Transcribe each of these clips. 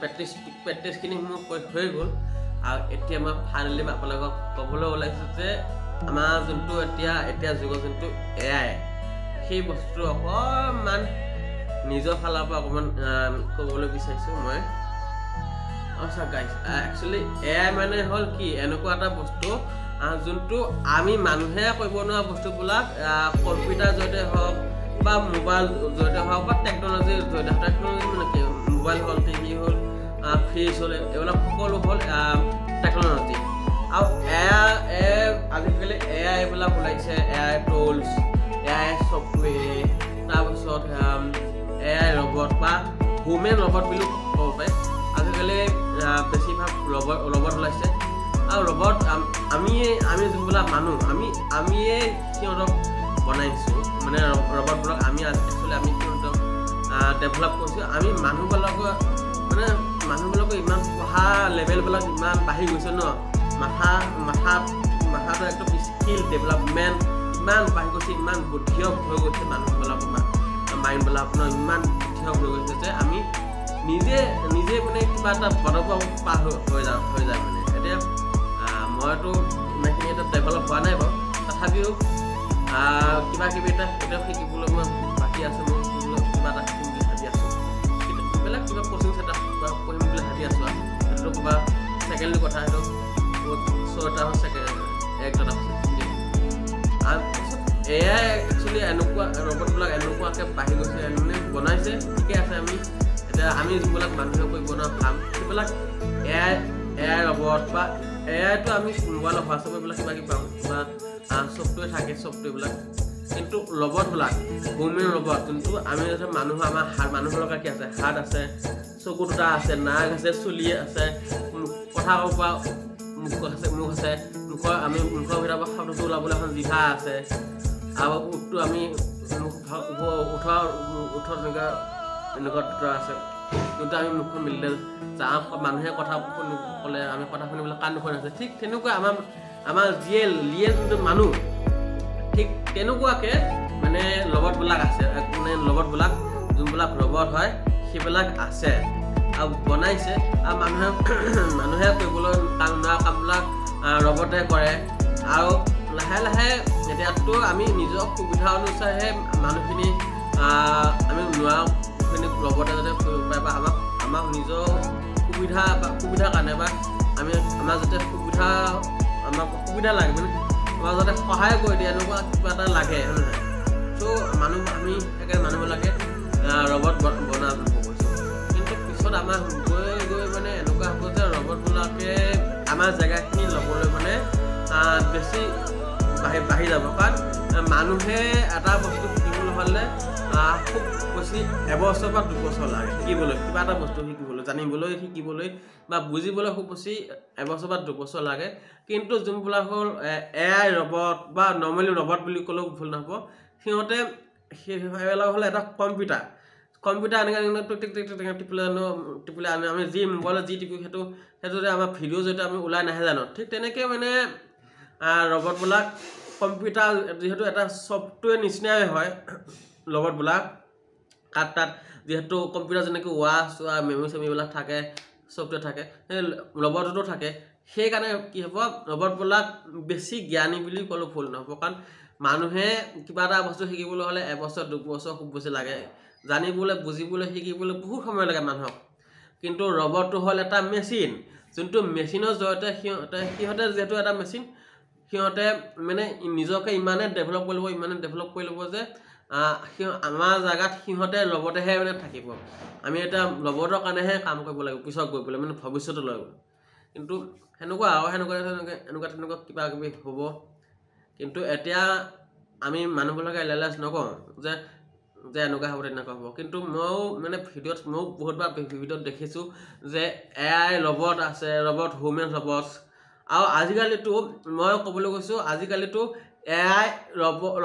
প্ৰেক্টিছখিনি মোৰ হৈ গ'ল আৰু এতিয়া মই ফাইনেলি আপোনালোকক ক'বলৈ ওলাইছোঁ যে আমাৰ যোনটো এতিয়া যুগৰ যোনটো AI সেই বস্তুটো অকণমান নিজৰ ফালৰ পৰা অকণমান ক'বলৈ বিচাৰিছোঁ মই আচ্ছা গাইজ একচুৱেলি AI মানে হ'ল কি এনেকুৱা এটা বস্তু যোনটো আমি মানুহে কৰিব নোৱাৰা বস্তুবিলাক কম্পিউটাৰ জৰিয়তে হওক বা মোবাইল জৰিয়তে হওক বা টেকন'লজিৰ জৰিয়তে টেকন'লজি মানে কি মোবাইল হ'ল টিভি হ'ল ফ্ৰিজ হ'ল এইবিলাক সকলো হ'ল টেকন'লজি আৰু আজিকালি AI এইবিলাক ওলাইছে AI টুলছ AI ছফ্টৱেৰ তাৰপিছত AI ৰবট বা হিউমেন ৰবট বুলিও ক'ব পাৰে আজিকালি বেছিভাগ ৰবট ওলাইছে আৰু ৰবট আমি যোনবিলাক মানুহ আমিয়ে সিহঁতক বনাইছোঁ মানে ৰবটবিলাক আমি সিহঁতক ডেভেলপ কৰিছোঁ আমি মানুহবিলাকৰ ইমান পঢ়া লেভেলবিলাক ইমান বাঢ়ি গৈছে ন মাথাটো একদম স্কিল ডেভেলপমেণ্ট ইমান বাঢ়ি গৈছে ইমান বুদ্ধিয়ক হৈ গৈছে মানুহবিলাকৰ মাইণ্ডবিলাক আপোনাৰ ইমান বুদ্ধিয়ক হৈ গৈছে যে আমি নিজে মানে কিবা এটা পদক্ষেপ পাৰ হৈ যায় মানে এতিয়া মইতো ইমানখিনি এটা ডেভেলপ হোৱা নাই বাৰু তথাপিও কিবা কিবি এটা শিকিবলৈ মই বাকী আছোঁ মই কিবা এটা শিকিম বুলি ভাবি আছোঁ এইবিলাক কিবা কচিং চেণ্টাৰ পঢ়িম বুলি ভাবি আছোঁ আৰু সেইটো কিবা ছেকেণ্ডলি কথা সেইটো ছটা একটা AI একচুৱেলি এনেকুৱা ৰবটবিলাক এনেকুৱাকৈ বাঢ়ি গৈছে মানে বনাইছে ঠিকে আছে আমি যোনবিলাক মানুহে কৰিব নোৱাৰা কাম সেইবিলাক AI ৰবট বা AIটো আমি মোবাইলৰ হোৱাটছএপ এইবিলাক কিবা কিবি পাওঁ বা ছফ্টৱেৰ থাকে ছফ্টৱেৰবিলাক কিন্তু ৰবটবিলাক হিউমেন ৰবট যোনটো আমি মানুহৰ লগত কি আছে হাত আছে চকু দুটা আছে নাক আছে চুলি আছে কথা ক'ব পৰা মুখ আছে মুখৰ ভিতৰৰ পৰা শব্দটো ওলাবলৈ এখন জিভা আছে আৰু উঠটো আমি উঠৰ এনেকুৱা দুটা আছে যোনটো আমি মুখখন মিলিলে মানুহে কথা ক'লে আমি কথা শুনিবলৈ কাণ দুখন আছে ঠিক তেনেকুৱা আমাৰ যিয়ে যোনটো মানুহ ঠিক তেনেকুৱাকৈ মানে ৰবটবিলাক আছে মানে ৰবটবিলাক যোনবিলাক ৰবট হয় সেইবিলাক আছে আৰু বনাইছে আৰু মানুহে কৰিবলৈ নোৱাৰা কামবিলাক ৰবটে কৰে আৰু লাহে লাহে এতিয়াতো আমি নিজৰ সুবিধা অনুসাৰে মানুহখিনি আমি নোৱাৰাখিনি ৰবটে যাতে কৰিব পাৰে বা আমাক নিজৰ সুবিধাৰ কাৰণে বা আমাৰ যাতে আমাক সুবিধা লাগে মানে আমাক যাতে সহায় কৰি দিয়ে এনেকুৱা কিবা এটা লাগে হয় নহয় চ' আমি মানুহবিলাকে ৰবট বনাব গৈছোঁ কিন্তু পিছত আমাৰ গৈ মানে এনেকুৱা হ'ব যে ৰবটবিলাকে আমাৰ জেগাখিনি ল'বলৈ মানে বেছি বাঢ়ি যাব কাৰণ মানুহে এটা বস্তু শিকিবলৈ হ'লে খুব বেছি এবছৰ বা 2 বছৰ লাগে শিকিবলৈ কিবা এটা বস্তু শিকিবলৈ বা বুজিবলৈ খুব বেছি এবছৰ বা 2 বছৰ লাগে কিন্তু যোনবিলাক হ'ল AI ৰবট বা নৰ্মেলি ৰবট বুলি ক'লেও ভুল নহ'ব সিহঁতে সেইবিলাক হ'লে এটা কম্পিউটাৰ এনেকৈ টিপিলে আমি যি মোবাইলত যি টিপি সেইটোতে আমাৰ ভিডিঅ' যেতিয়া আমি ওলাই নাহে জানো ঠিক তেনেকৈ মানে ৰবটবিলাক কম্পিউটাৰ যিহেতু এটা ছফ্টৱেৰ নিচিনাই হয় ৰবটবিলাক তাত যিহেতু কম্পিউটাৰ যেনেকৈ ৱাচ মেমৰি চেমৰিবিলাক থাকে ছফ্টৱেৰ থাকে সেই ৰবটতো থাকে সেইকাৰণে কি হ'ব ৰবটবিলাক বেছি জ্ঞানী বুলি ক'লেও ভুল নহ'ব কাৰণ মানুহে কিবা এটা বস্তু শিকিবলৈ হ'লে এবছৰ 2 বছৰ খুব বেছি লাগে জানিবলৈ বুজিবলৈ শিকিবলৈ বহুত সময় লাগে মানুহক কিন্তু ৰবটটো হ'ল এটা মেচিন যোনটো মেচিনৰ জৰিয়তে সিহঁতে যিহেতু এটা মেচিন সিহঁতে মানে নিজকে ইমানে ডেভেলপ কৰি ল'ব যে আমাৰ জেগাত সিহঁতে ৰবটেহে মানে থাকিব আমি এটা ৰবটৰ কাৰণেহে কাম কৰিব লাগিব পিছত গৈ পেলাই মানে ভৱিষ্যতলৈ কিন্তু এনেকুৱা কিবা কিবি হ'ব কিন্তু এতিয়া আমি মানুহবিলাকে ৰিয়েলাইজ নকৰোঁ যে এনেকুৱা হ'ব তেনেকুৱা হ'ব কিন্তু ময়ো মানে বহুতবাৰ ভিডিঅ'ত দেখিছোঁ যে AI ৰবট আছে ৰবট হিউমেন ৰবট আৰু আজিকালিতো মই ক'বলৈ গৈছোঁ আজিকালিতো AI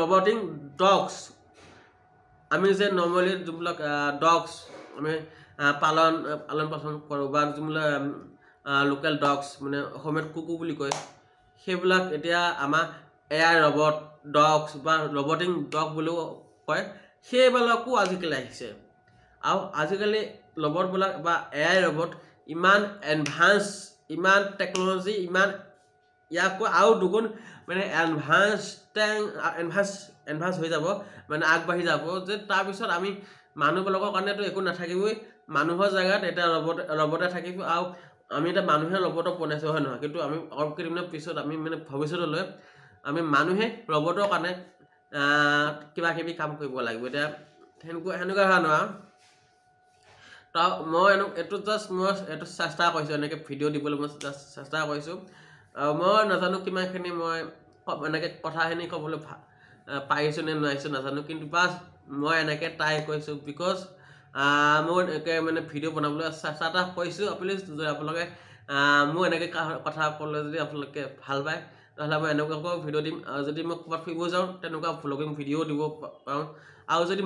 ৰবটিং ডগছ আমি যে নৰ্মেলি যোনবিলাক ডগছ আমি পালন কৰোঁ বা যোনবিলাক লোকেল ডগছ মানে অসমীয়াত কুকুৰ বুলি কয় সেইবিলাক এতিয়া আমাৰ AI ৰবট ডগছ বা ৰবটিং ডগ বুলিও কয় সেইবিলাকো আজিকালি আহিছে আৰু আজিকালি ৰবটবিলাক বা AI ৰবট ইমান এডভান্স ইমান টেকন'লজি ইমান ইয়াকো আৰু দুগুণ মানে এডভান্স হৈ যাব মানে আগবাঢ়ি যাব যে তাৰপিছত আমি মানুহবিলাকৰ কাৰণেতো একো নাথাকিবই মানুহৰ জেগাত এটা ৰবটে থাকিব আৰু আমি এটা মানুহে ৰবটক বনাইছোঁ হয় নহয় কিন্তু আমি অলপ কেইদিনমানৰ পিছত আমি মানে ভৱিষ্যতলৈ আমি মানুহে ৰবটৰ কাৰণে কিবা কিবি কাম কৰিব লাগিব এতিয়া সেনেকুৱা হয় নহয় তো মই এইটো জাষ্ট মই এইটো চেষ্টা কৰিছোঁ এনেকৈ ভিডিঅ' দিবলৈ মই চেষ্টা কৰিছোঁ মই নাজানো কিমানখিনি মই এনেকৈ কথাখিনি ক'বলৈ পাৰিছোঁ নে নোৱাৰিছোঁ নাজানো কিন্তু বাছ মই এনেকৈ ট্ৰাই কৰিছোঁ বিকজ মই এনেকৈ মানে ভিডিঅ' বনাবলৈ চেষ্টা এটা কৰিছোঁ আপোনালোকে মোৰ এনেকৈ কথা ক'লে যদি আপোনালোকে ভাল পায় তাহলে মই এনেকুৱাকৈ ভিডিঅ' দিম আৰু যদি মই ক'ৰবাত ফুৰিব যাওঁ তেনেকুৱা ভ্লগিং ভিডিঅ' দিব পাৰোঁ আৰু যদি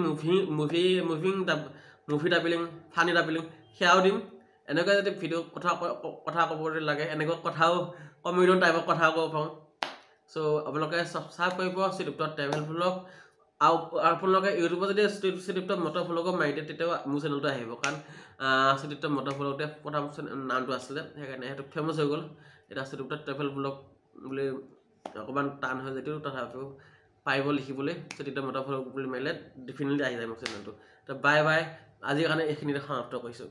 মুভি ডাবিলিং ফানি ডাবিলিং সেয়াও দিম এনেকুৱা যদি ভিডিঅ' কথা ক'বলৈ লাগে এনেকুৱা কথাও কমেডিয়ান টাইপৰ কথা ক'ব পাৰোঁ চ' আপোনালোকে ছাবস্ক্ৰাইব কৰিব শ্ৰীদীপ্ত ট্ৰেভেল ভ্লগ আৰু আপোনালোকে ইউটিউবত যদি শ্ৰীদীপ্ত মটৰ ভ্লগৰ মাৰি দিয়ে তেতিয়াও মোৰ চেনেলটো আহিব কাৰণ শ্ৰীদীপ্ত মটৰ ভ্লগতে প্ৰথম নামটো আছিলে সেইকাৰণে সেইটো ফেমাছ হৈ গ'ল এতিয়া শ্ৰীদীপ্ত ট্ৰেভেল ভ্লগ বুলি অকণমান টান হয় যদিও তথাপিও পাৰিব লিখিবলৈ শ্ৰীদীপ্ত মটৰ ভ্লগ বুলি মাৰিলে ডেফিনেটলি আহি যায় মোৰ চেনেলটো তো বাই বাই আজিৰ কাৰণে এইখিনিতে সমাপ্ত কৰিছোঁ